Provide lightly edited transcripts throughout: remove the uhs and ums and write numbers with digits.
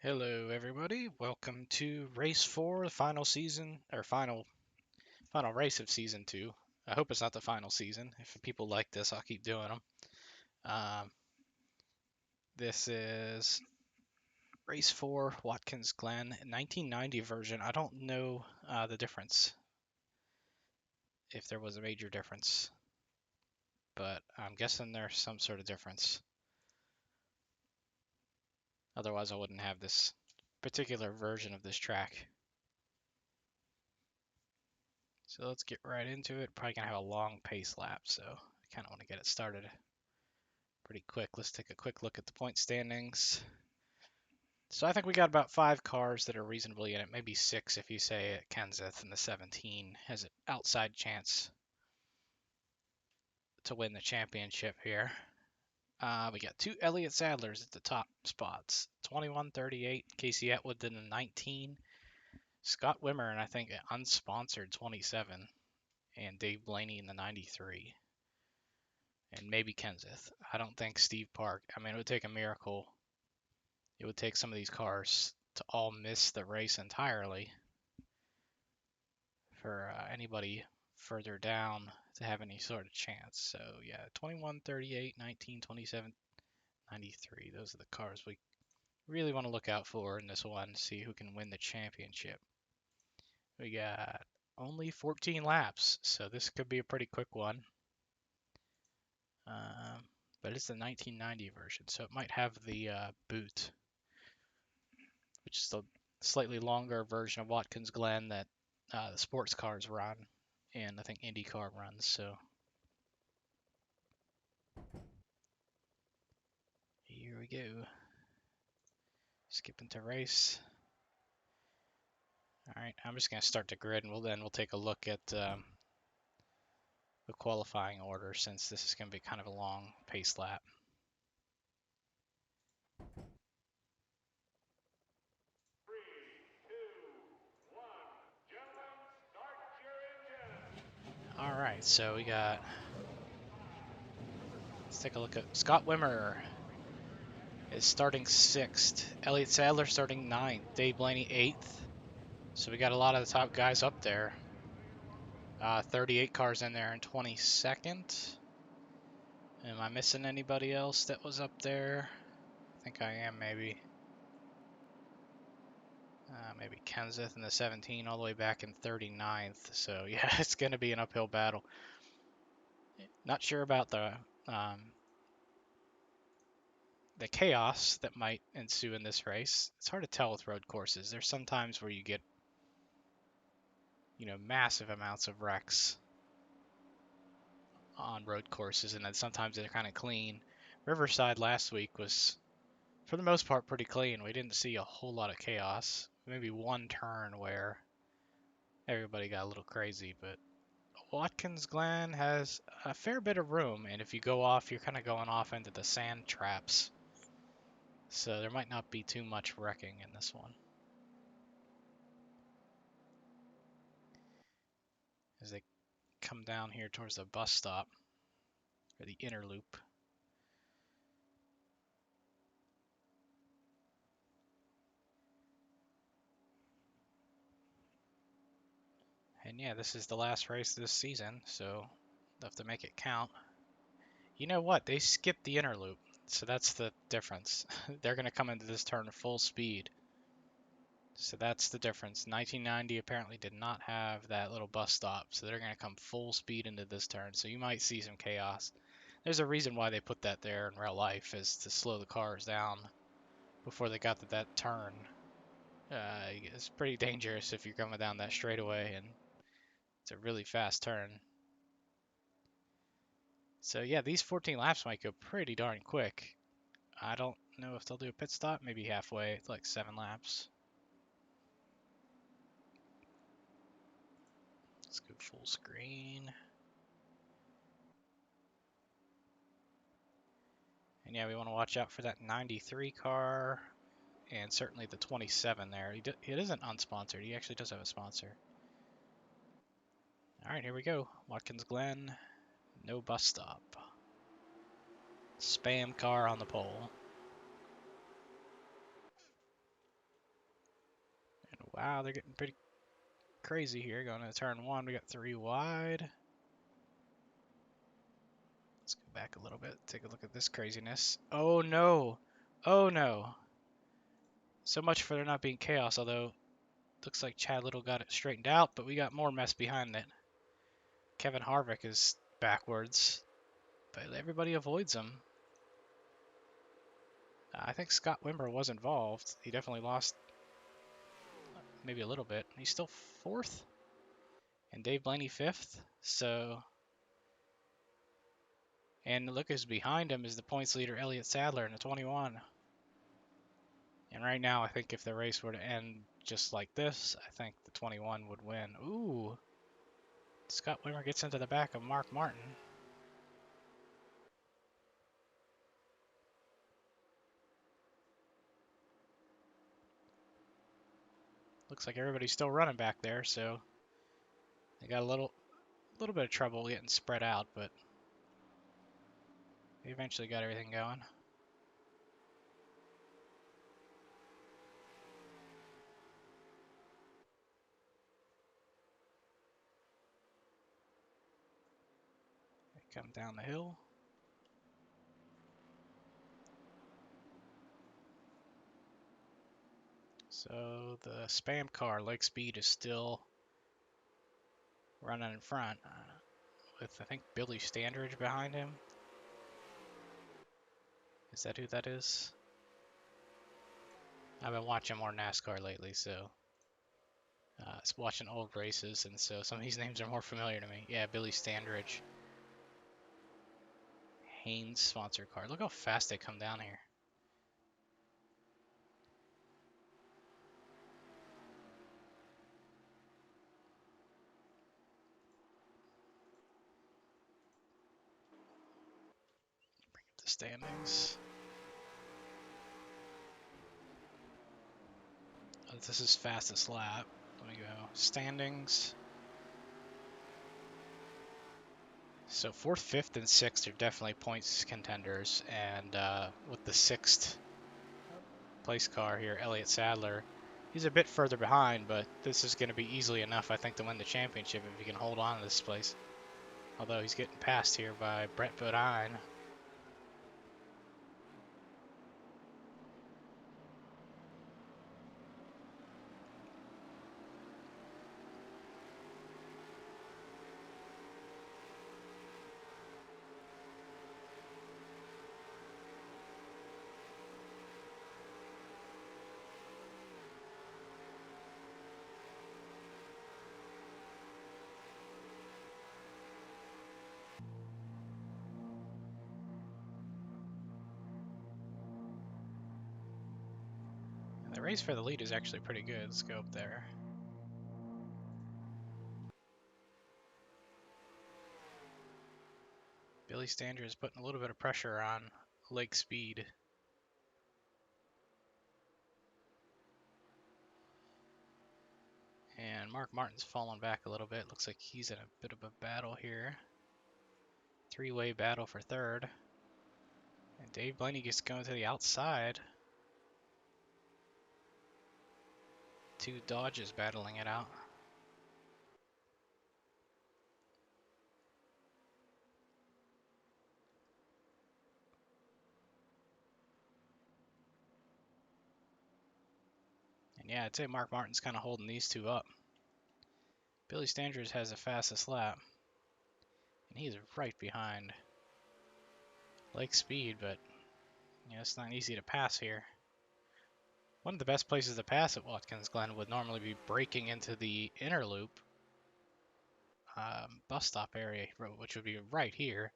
Hello, everybody. Welcome to Race 4, the final season, or final race of Season 2. I hope it's not the final season. If people like this, I'll keep doing them. Um, this is Race 4, Watkins Glen, 1990 version. I don't know the difference, if there was a major difference, but I'm guessing there's some sort of difference. Otherwise, I wouldn't have this particular version of this track. So let's get right into it. Probably gonna have a long pace lap, so I kind of want to get it started pretty quick. Let's take a quick look at the point standings. So I think we got about 5 cars that are reasonably in it, maybe 6 if you say Kenseth and the 17 has an outside chance to win the championship here. We got 2 Elliott Sadlers at the top spots, 2138, Casey Atwood in the 19, Scott Wimmer and I think an unsponsored 27, and Dave Blaney in the 93, and maybe Kenseth. I don't think Steve Park. I mean, it would take a miracle. It would take some of these cars to all miss the race entirely for anybody further down to have any sort of chance. So yeah, 21, 38, 19, 27, 93. Those are the cars we really want to look out for in this one, see who can win the championship. We got only 14 laps, so this could be a pretty quick one. But it's the 1990 version, so it might have the boot, which is the slightly longer version of Watkins Glen that the sports cars run, and I think IndyCar runs. So here we go. Skipping to race. All right, I'm just gonna start the grid, and we'll take a look at the qualifying order, since this is gonna be kind of a long pace lap. All right, so we got. Let's take a look at Scott Wimmer is starting 6th. Elliott Sadler starting 9th. Dave Blaney 8th. So we got a lot of the top guys up there. 38 cars in there in 22nd. Am I missing anybody else that was up there? I think I am, maybe. Maybe Kenseth in the 17 all the way back in 39th. So yeah, it's going to be an uphill battle. Not sure about the chaos that might ensue in this race. It's hard to tell with road courses. There's some times where you get, massive amounts of wrecks on road courses, and then sometimes they're kind of clean. Riverside last week was, for the most part, pretty clean. We didn't see a whole lot of chaos. Maybe one turn where everybody got a little crazy, but Watkins Glen has a fair bit of room, and if you go off, you're kind of going off into the sand traps. So there might not be too much wrecking in this one. As they come down here towards the bus stop, or the inner loop. And yeah, this is the last race this season, so they'll have to make it count. You know what? They skipped the inner loop, so that's the difference. They're going to come into this turn full speed. So that's the difference. 1990 apparently did not have that little bus stop, so they're going to come full speed into this turn. So you might see some chaos. There's a reason why they put that there in real life, is to slow the cars down before they got to that turn. It's pretty dangerous if you're coming down that straightaway, and it's a really fast turn. So yeah, these 14 laps might go pretty darn quick. I don't know if they'll do a pit stop, maybe halfway. It's like 7 laps. Let's go full screen. And yeah, we want to watch out for that 93 car, and certainly the 27 there. He isn't unsponsored. He actually does have a sponsor. All right, here we go. Watkins Glen, no bus stop. Spam car on the pole. Wow, they're getting pretty crazy here. Going to turn one, we got 3 wide. Let's go back a little bit, take a look at this craziness. Oh no! Oh no! So much for there not being chaos, although looks like Chad Little got it straightened out, but we got more mess behind it. Kevin Harvick is backwards, but everybody avoids him. I think Scott Wimber was involved. He definitely lost maybe a little bit. He's still 4th, and Dave Blaney 5th. So, and look who's behind him is the points leader Elliott Sadler in the 21. And right now, I think if the race were to end just like this, I think the 21 would win. Ooh, Scott Wimmer gets into the back of Mark Martin. Looks like everybody's still running back there, so they got a little bit of trouble getting spread out, but they eventually got everything going. They come down the hill. So the spam car, Lake Speed, is still running in front with, I think, Billy Standridge behind him. Is that who that is? I've been watching more NASCAR lately, so it's watching old races, and so some of these names are more familiar to me. Yeah, Billy Standridge. Haynes sponsor car. Look how fast they come down here. Bring up the standings. Oh, this is fastest lap. Let me go. Standings. So 4th, 5th, and 6th are definitely points contenders, and with the 6th place car here, Elliott Sadler, he's a bit further behind, but this is going to be easily enough, I think, to win the championship if he can hold on to this place. Although he's getting passed here by Brett Bodine. The race for the lead is actually pretty good. Let's go up there. Billy Standridge is putting a little bit of pressure on Lake Speed. And Mark Martin's fallen back a little bit. Looks like he's in a bit of a battle here. 3-way battle for 3rd. And Dave Blaney gets going to the outside. 2 Dodges battling it out. And yeah, I'd say Mark Martin's kind of holding these 2 up. Billy Standridge has the fastest lap. And he's right behind Lake Speed, but you know, it's not easy to pass here. One of the best places to pass at Watkins Glen would normally be breaking into the inner loop bus stop area, which would be right here.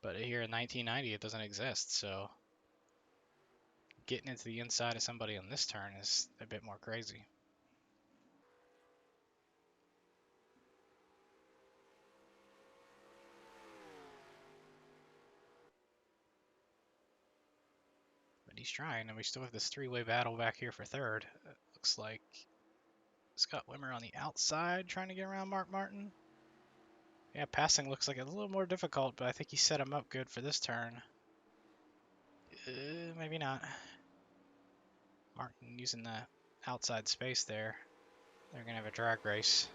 But here in 1990, it doesn't exist, so getting into the inside of somebody on this turn is a bit more crazy. But he's trying, and we still have this 3-way battle back here for 3rd. It looks like Scott Wimmer on the outside trying to get around Mark Martin. Yeah, passing looks like a little more difficult, but I think he set him up good for this turn. Maybe not. Martin using the outside space there. They're going to have a drag race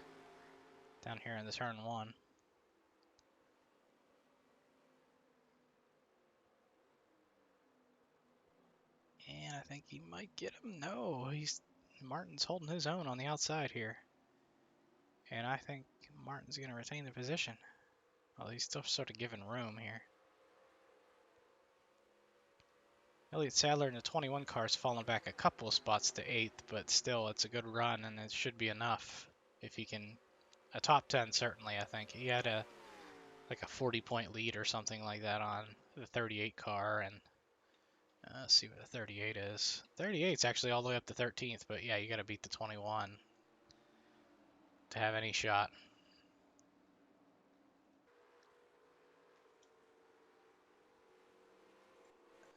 down here in the turn 1. And I think he might get him. No, Martin's holding his own on the outside here. And I think Martin's going to retain the position. Well, he's still sort of giving room here. Elliott Sadler in the 21 car has fallen back a couple of spots to 8th, but still, it's a good run, and it should be enough if he can. A top 10, certainly, I think. He had like a 40-point lead or something like that on the 38 car, and let's see what the 38 is. 38's actually all the way up to 13th, but yeah, you got to beat the 21 to have any shot.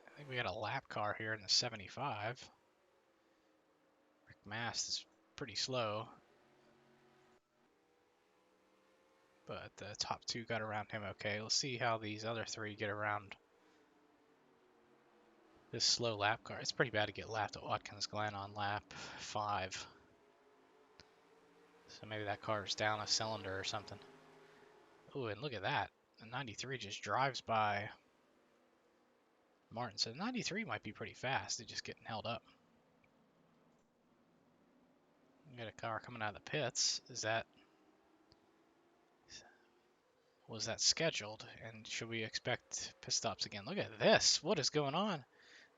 I think we got a lap car here in the 75. Rick Mast is pretty slow, but the top 2 got around him okay. Let's see how these other 3 get around this slow lap car. It's pretty bad to get lapped at Watkins Glen on lap 5. So maybe that car is down a cylinder or something. Ooh, and look at that. The 93 just drives by Martin. So the 93 might be pretty fast. They're just getting held up. We got a car coming out of the pits. Was that scheduled? And should we expect pit stops again? Look at this. What is going on?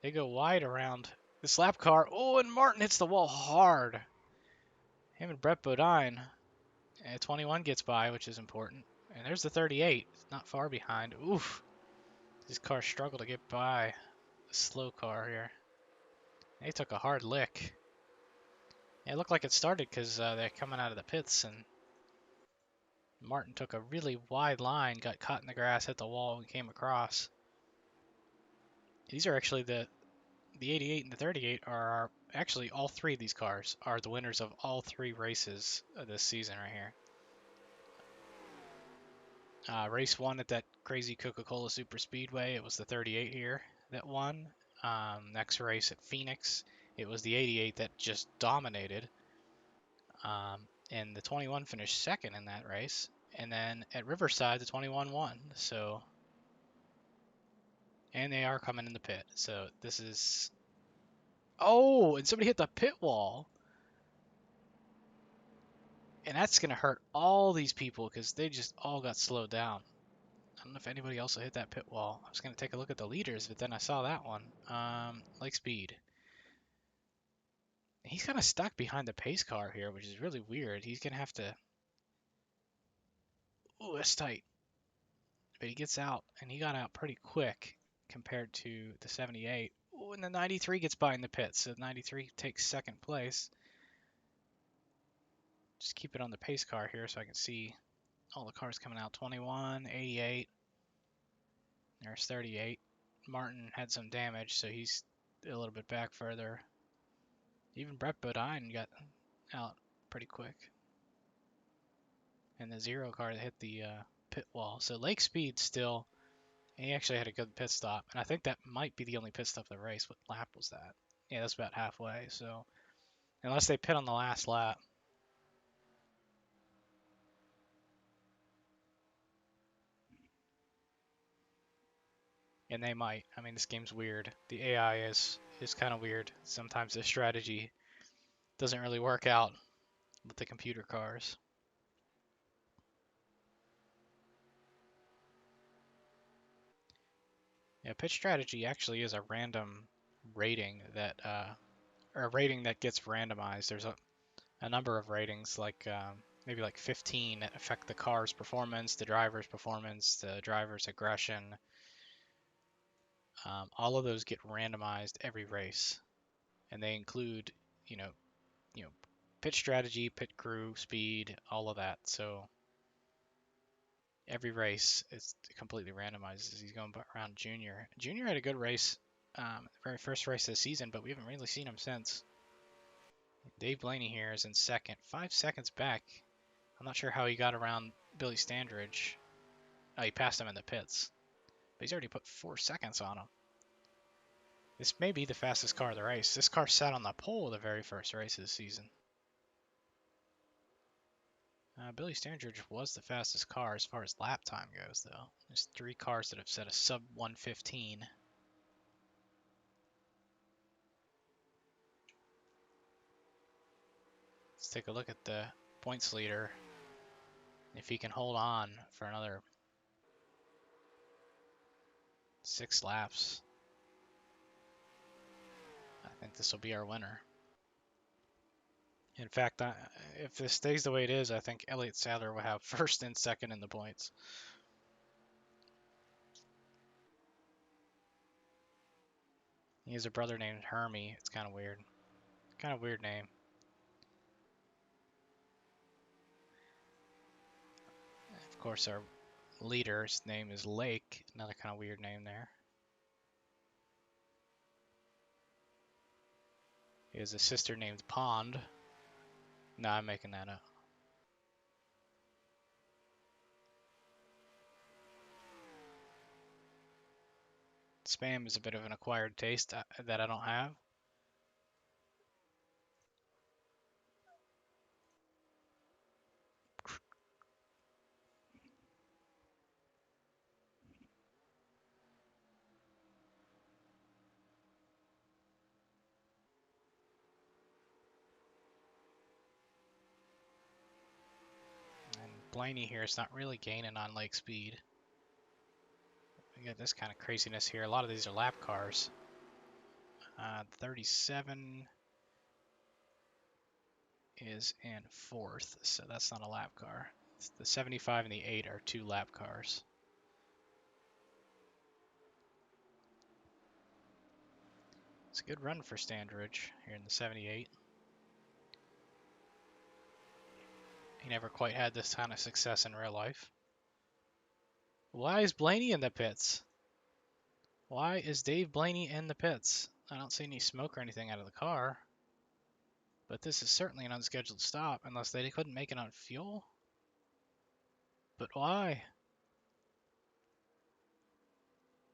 They go wide around this lap car. Oh, and Martin hits the wall hard. Him and Brett Bodine. And 21 gets by, which is important. And there's the 38. It's not far behind. Oof. These cars struggle to get by the slow car here. They took a hard lick. It looked like it started because they're coming out of the pits, and Martin took a really wide line, got caught in the grass, hit the wall, and came across. These are actually the 88 and the 38 are actually all 3 of these cars are the winners of all 3 races of this season right here. Race 1 at that crazy Coca-Cola Super Speedway, it was the 38 here that won. Next race at Phoenix, it was the 88 that just dominated. And the 21 finished second in that race. And then at Riverside, the 21 won. So, and they are coming in the pit. So this is, oh, and somebody hit the pit wall. And that's going to hurt all these people because they just all got slowed down. I don't know if anybody else will hit that pit wall. I was going to take a look at the leaders, but then I saw that one. Lake Speed. He's kind of stuck behind the pace car here, which is really weird. He's going to have to... Ooh, that's tight. But he gets out, and he got out pretty quick compared to the 78. Ooh, and the 93 gets by in the pits, so the 93 takes second place. Just keep it on the pace car here so I can see all the cars coming out. 21, 88. There's 38. Martin had some damage, so he's a little bit back further. Even Brett Bodine got out pretty quick. And the 0 car that hit the pit wall. So Lake Speed still, he actually had a good pit stop. And I think that might be the only pit stop of the race. What lap was that? Yeah, that's about halfway. So unless they pit on the last lap. And they might. I mean, this game's weird. The AI is kind of weird. Sometimes the strategy doesn't really work out with the computer cars. Yeah, pitch strategy actually is a random rating that, or a rating that gets randomized. There's a number of ratings, like maybe like 15 that affect the car's performance, the driver's performance, the driver's aggression. All of those get randomized every race, and they include, you know, pitch strategy, pit crew, speed, all of that. So every race is completely randomized as he's going around Junior. Junior had a good race, very first race of the season, but we haven't really seen him since. Dave Blaney here is in second, 5 seconds back. I'm not sure how he got around Billy Standridge. Oh, he passed him in the pits, but he's already put 4 seconds on him. This may be the fastest car of the race. This car sat on the pole the very first race of the season. Billy Standridge was the fastest car as far as lap time goes, though. There's 3 cars that have set a sub 115. Let's take a look at the points leader. If he can hold on for another 6 laps, I think this will be our winner. In fact, if this stays the way it is, I think Elliott Sadler will have first and second in the points. He has a brother named Hermie. It's kind of weird. Kind of weird name. Of course, our leader's name is Lake. Another kind of weird name there. He has a sister named Pond. No, I'm making that up. Spam is a bit of an acquired taste that I don't have. And Blaney here is not really gaining on Lake speed. We got this kind of craziness here. A lot of these are lap cars. 37 is in 4th, so that's not a lap car. The 75 and the 8 are 2 lap cars. It's a good run for Standridge here in the 78. He never quite had this kind of success in real life. Why is Blaney in the pits? Why is Dave Blaney in the pits? I don't see any smoke or anything out of the car. But this is certainly an unscheduled stop, unless they couldn't make it on fuel. But why?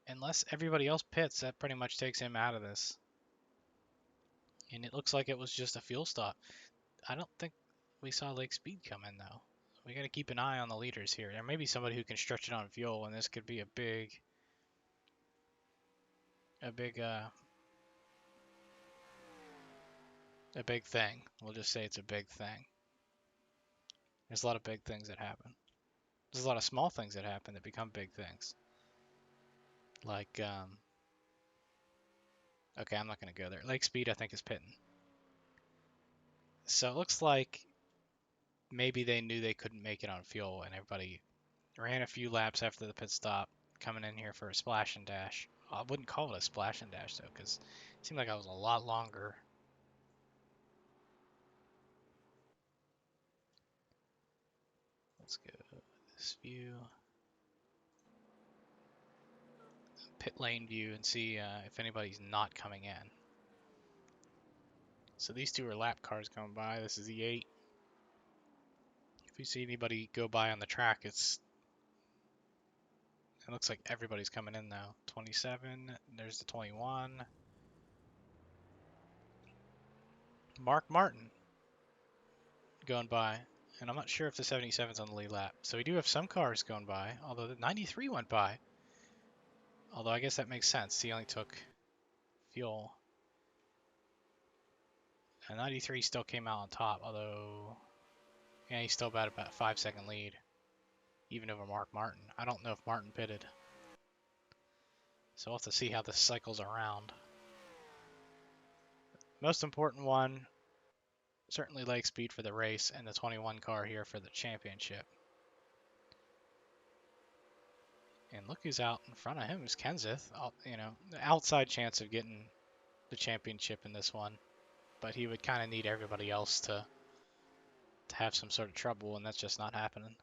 Unless everybody else pits, that pretty much takes him out of this. And it looks like it was just a fuel stop. I don't think we saw Lake Speed come in, though. We got to keep an eye on the leaders here. There may be somebody who can stretch it on fuel, and this could be a big thing. We'll just say it's a big thing. There's a lot of big things that happen. There's a lot of small things that happen that become big things. Like, okay, I'm not going to go there. Lake Speed, I think, is pitting. So it looks like maybe they knew they couldn't make it on fuel, and everybody ran a few laps after the pit stop, coming in here for a splash and dash. I wouldn't call it a splash and dash, though, because it seemed like I was a lot longer. Let's go this view. Pit lane view and see if anybody's not coming in. So these 2 are lap cars going by. This is the 8. If you see anybody go by on the track, it looks like everybody's coming in now. 27, there's the 21. Mark Martin going by, and I'm not sure if the 77's on the lead lap. So we do have some cars going by, although the 93 went by. Although I guess that makes sense. He only took fuel. And 93 still came out on top, although yeah, he's still about a 5-second lead, even over Mark Martin. I don't know if Martin pitted. So we'll have to see how this cycles around. Most important one, certainly Lake Speed for the race, and the 21 car here for the championship. And look who's out in front of him is Kenseth. You know, the outside chance of getting the championship in this one, but he would kind of need everybody else to have some sort of trouble, and that's just not happening.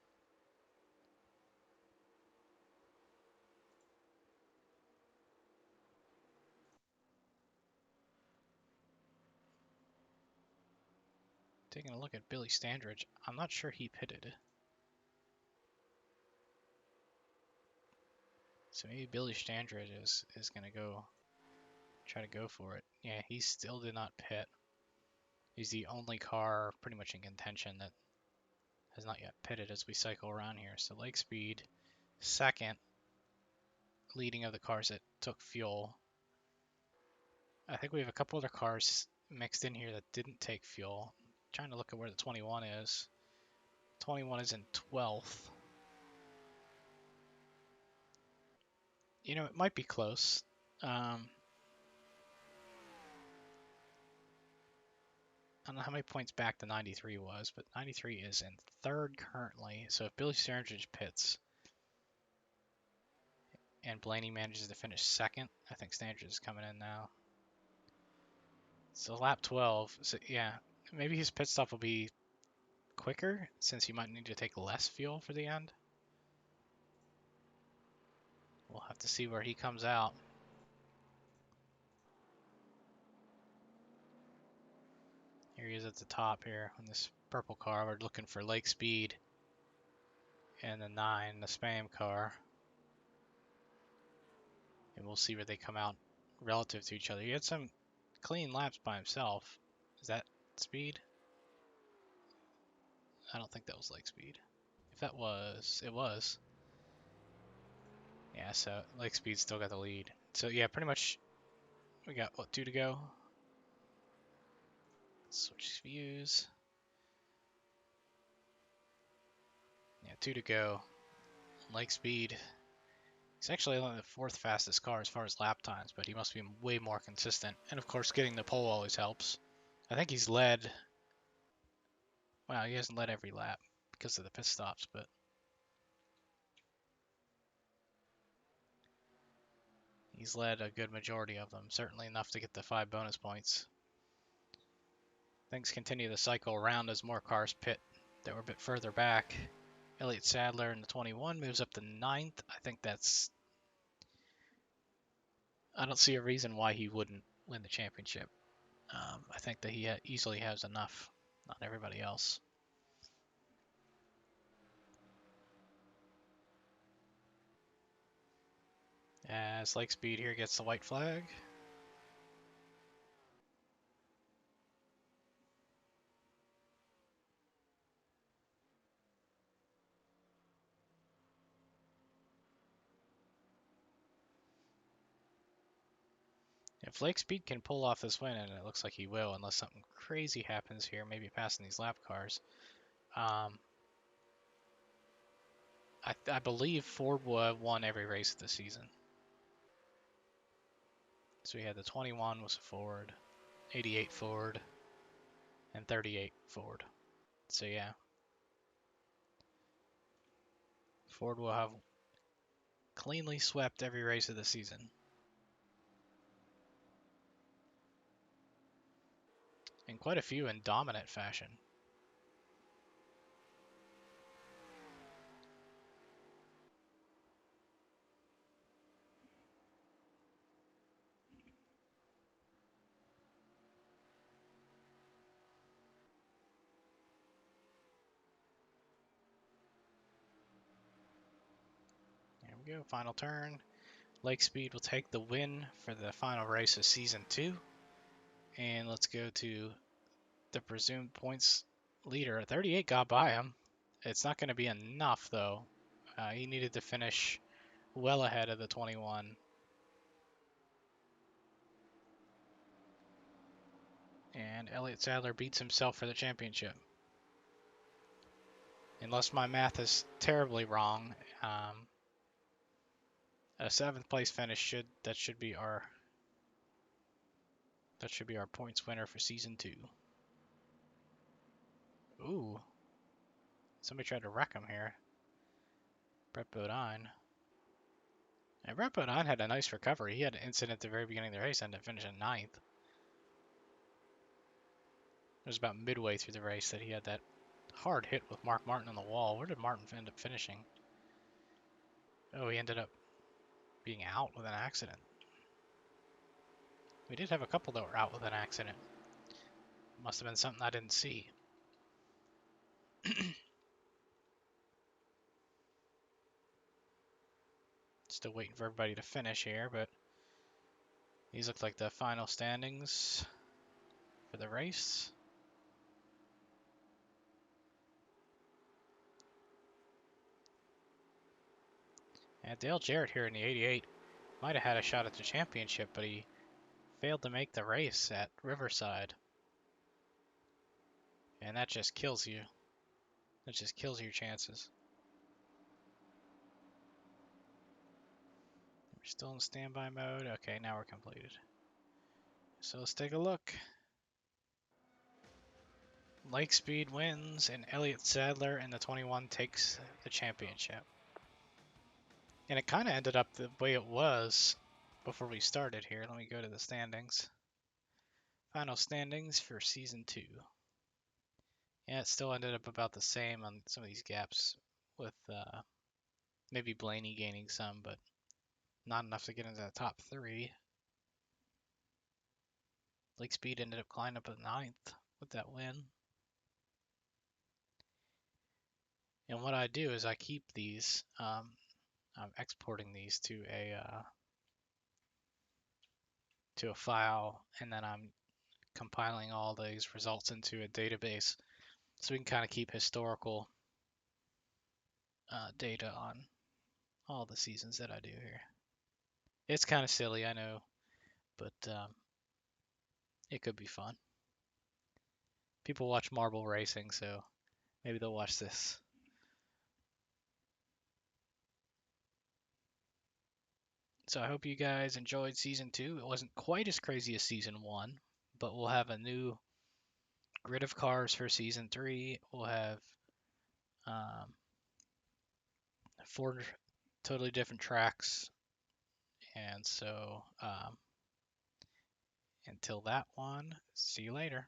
Taking a look at Billy Standridge, I'm not sure he pitted. So maybe Billy Standridge is going to try to go for it. Yeah, he still did not pit. He's the only car pretty much in contention that has not yet pitted as we cycle around here. So Lake Speed, second, leading of the cars that took fuel. I think we have a couple other cars mixed in here that didn't take fuel. I'm trying to look at where the 21 is. 21 is in 12th. You know, it might be close. I don't know how many points back the 93 was, but 93 is in third currently. So if Billy Sturridge pits and Blaney manages to finish second, I think Sturridge is coming in now. So lap 12. So yeah, maybe his pit stop will be quicker since he might need to take less fuel for the end. We'll have to see where he comes out. Here he is at the top here on this purple car. We're looking for Lake Speed and the 9, the spam car. And we'll see where they come out relative to each other. He had some clean laps by himself. Is that Speed? I don't think that was Lake Speed. If that was, it was. Yeah, so Lake Speed still got the lead. So yeah, pretty much we got, what, 2 to go? Switch views. Yeah, 2 to go. Lake Speed. He's actually only the 4th fastest car as far as lap times, but he must be way more consistent. And of course, getting the pole always helps. I think he's led. Well, he hasn't led every lap because of the pit stops, but he's led a good majority of them. Certainly enough to get the 5 bonus points. Things continue to cycle around as more cars pit that were a bit further back. Elliott Sadler in the 21 moves up to 9th. I think that's... I don't see a reason why he wouldn't win the championship. I think that he easily has enough, not everybody else. As Lake Speed here gets the white flag. If Lake Speed can pull off this win, and it looks like he will, unless something crazy happens here, maybe passing these lap cars, I believe Ford will have won every race of the season. So we had the 21 was Ford, 88 Ford, and 38 Ford. So yeah, Ford will have cleanly swept every race of the season. And quite a few in dominant fashion. There we go, final turn. Lake Speed will take the win for the final race of Season 2. And let's go to the presumed points leader. 38 got by him. It's not going to be enough, though. He needed to finish well ahead of the 21. And Elliott Sadler beats himself for the championship. Unless my math is terribly wrong, a 7th place finish should be our points winner for Season 2. Ooh. Somebody tried to wreck him here. Brett Bodine. And Brett Bodine had a nice recovery. He had an incident at the very beginning of the race, ended up finishing 9th. It was about midway through the race that he had that hard hit with Mark Martin on the wall. Where did Martin end up finishing? Oh, he ended up being out with an accident. We did have a couple that were out with an accident. Must have been something I didn't see. Still waiting for everybody to finish here, but these look like the final standings for the race. Yeah, Dale Jarrett here in the 88 might have had a shot at the championship, but he failed to make the race at Riverside. And that just kills you. That just kills your chances. We're still in standby mode. Okay, now we're completed. So let's take a look. Lake Speed wins, and Elliott Sadler in the 21 takes the championship. And it kind of ended up the way it was before we started here. Let me go to the standings. Final standings for Season 2. Yeah, it still ended up about the same on some of these gaps, with maybe Blaney gaining some, but not enough to get into the top 3. Lake Speed ended up climbing up at 9th with that win. And what I do is I keep these. I'm exporting these to a file, and then I'm compiling all these results into a database, so we can kind of keep historical data on all the seasons that I do here. It's kind of silly, I know, but it could be fun. People watch marble racing, so maybe they'll watch this. So I hope you guys enjoyed Season 2. It wasn't quite as crazy as Season 1, but we'll have a new grid of cars for Season 3. We'll have 4 totally different tracks. And so until that one, see you later.